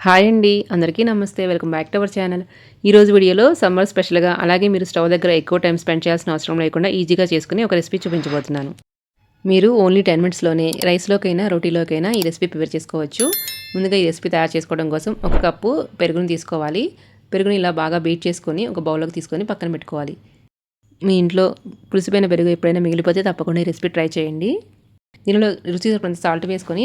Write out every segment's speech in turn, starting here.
Hi అండి, అందరికీ నమస్తే. Welcome back to our channel. ఈరోజు వీడియోలో సమ్మర్ స్పెషల్గా అలాగే మీరు స్టవ్ దగ్గర ఎక్కువ టైం స్పెండ్ చేయాల్సిన అవసరం లేకుండా ఈజీగా చేసుకుని ఒక రెసిపీ చూపించబోతున్నాను. మీరు ఓన్లీ 10 మినిట్స్లోనే రైస్లోకైనా రోటీలోకైనా ఈ రెసిపీ ప్రిపేర్ చేసుకోవచ్చు. ముందుగా ఈ రెసిపీ తయారు చేసుకోవడం కోసం 1 కప్పు పెరుగుని తీసుకోవాలి. పెరుగుని ఇలా బాగా బీట్ చేసుకొని ఒక బౌల్లోకి తీసుకొని పక్కన పెట్టుకోవాలి. మీ ఇంట్లో పులిసిపోయిన పెరుగు ఎప్పుడైనా మిగిలిపోతే తప్పకుండా ఈ రెసిపీ ట్రై చేయండి. దీనిలో రుచి సరిపడినంత సాల్ట్ వేసుకొని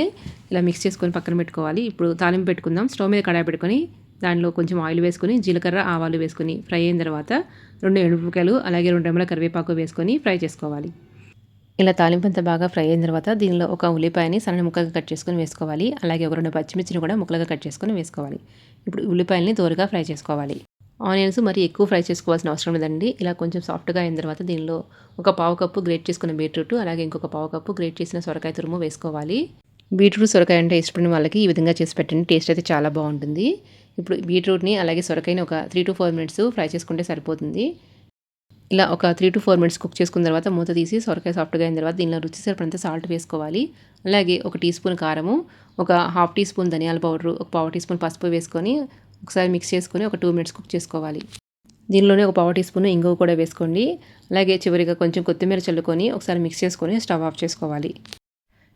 ఇలా మిక్స్ చేసుకొని పక్కన పెట్టుకోవాలి. ఇప్పుడు తాలింపు పెట్టుకుందాం. స్టవ్ మీద కడాయి పెట్టుకొని దానిలో కొంచెం ఆయిల్ వేసుకొని జీలకర్ర ఆవాలు వేసుకొని ఫ్రై అయిన తర్వాత 2 ఎండుమిరపకాయలు అలాగే 2 రెమ్మల కరివేపాకు వేసుకొని ఫ్రై చేసుకోవాలి. ఇలా తాలింపు అంతా బాగా ఫ్రై అయిన తర్వాత దీనిలో ఒక ఉల్లిపాయని సన్న ముక్కగా కట్ చేసుకొని వేసుకోవాలి. అలాగే ఒక 2 పచ్చిమిర్చిని కూడా ముక్కలుగా కట్ చేసుకొని వేసుకోవాలి. ఇప్పుడు ఉల్లిపాయలని దోరగా ఫ్రై చేసుకోవాలి. ఆనియన్స్ మరి ఎక్కువ ఫ్రై చేసుకోవాల్సిన అవసరం లేదండి. ఇలా కొంచెం సాఫ్ట్గా అయిన తర్వాత దీనిలో ఒక పావు కప్పు గ్రేట్ చేసుకున్న బీట్రూట్ అలాగే ఇంకొక పావు కప్పు గ్రేట్ చేసిన సొరకాయ తురుము వేసుకోవాలి. బీట్రూట్ సొరకాయ అంటే ఇష్టపడిన వాళ్ళకి ఈ విధంగా చేసి పెట్టండి. టేస్ట్ అయితే చాలా బాగుంటుంది. ఇప్పుడు బీట్రూట్ని అలాగే సొరకాయని ఒక 3 to 4 మినిట్స్ ఫ్రై చేసుకుంటే సరిపోతుంది. ఇలా ఒక 3 to 4 మినిట్స్ కుక్ చేసుకున్న తర్వాత మూత తీసి సొరకాయ సాఫ్ట్గా అయిన తర్వాత దీనిలో రుచి సరిపడంత సాల్ట్ వేసుకోవాలి. అలాగే 1 టీ స్పూన్ కారము, ఒక హాఫ్ టీ స్పూన్ ధనియాల పౌడరు, ఒక పావు టీ స్పూన్ పసుపు వేసుకొని ఒకసారి మిక్స్ చేసుకొని ఒక 2 మినిట్స్ కుక్ చేసుకోవాలి. దీనిలోనే ఒక పావు టీ స్పూన్ ఇంగువ కూడా వేసుకోండి. అలాగే చివరిగా కొంచెం కొత్తిమీర చల్లుకొని ఒకసారి మిక్స్ చేసుకొని స్టవ్ ఆఫ్ చేసుకోవాలి.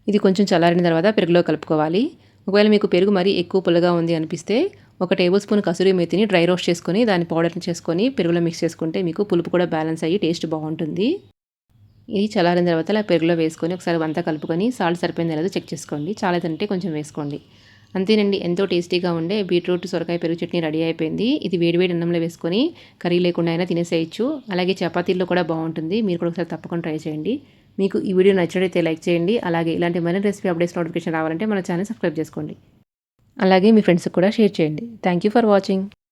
ఇది కొంచెం చల్లారిన తర్వాత పెరుగులో కలుపుకోవాలి. ఒకవేళ మీకు పెరుగు మరీ ఎక్కువ పుల్లగా ఉంది అనిపిస్తే 1 టేబుల్ స్పూన్ కసూరి మేతిని డ్రై రోస్ట్ చేసుకొని దాన్ని పౌడర్ని చేసుకొని పెరుగులో మిక్స్ చేసుకుంటే మీకు పులుపు కూడా బ్యాలెన్స్ అయ్యి టేస్ట్ బాగుంటుంది. ఇది చల్లారిన తర్వాత ఇలా పెరుగులో వేసుకొని ఒకసారి అంతా కలుపుకొని సాల్ట్ సరిపోయిందో లేదో చెక్ చేసుకోండి. చాలేదంటే కొంచెం వేసుకోండి. అంతేనండి, ఎంతో టేస్టీగా ఉండే బీట్రూట్ సొరకాయ పెరుగు చట్నీ రెడీ అయిపోయింది. ఇది వేడివేడి అన్నంలో వేసుకొని కర్రీ లేకుండా అయినా తినేసేయచ్చు. అలాగే చపాతీల్లో కూడా బాగుంటుంది. మీరు కూడా ఒకసారి తప్పకుండా ట్రై చేయండి. మీకు ఈ వీడియో నచ్చినట్లయితే లైక్ చేయండి. అలాగే ఇలాంటి మరిన్ని రెసిపీ అప్డేట్స్ నోటిఫికేషన్ రావాలంటే మన ఛానల్ సబ్స్క్రైబ్ చేసుకోండి. అలాగే మీ ఫ్రెండ్స్కి కూడా షేర్ చేయండి. Thank you for watching.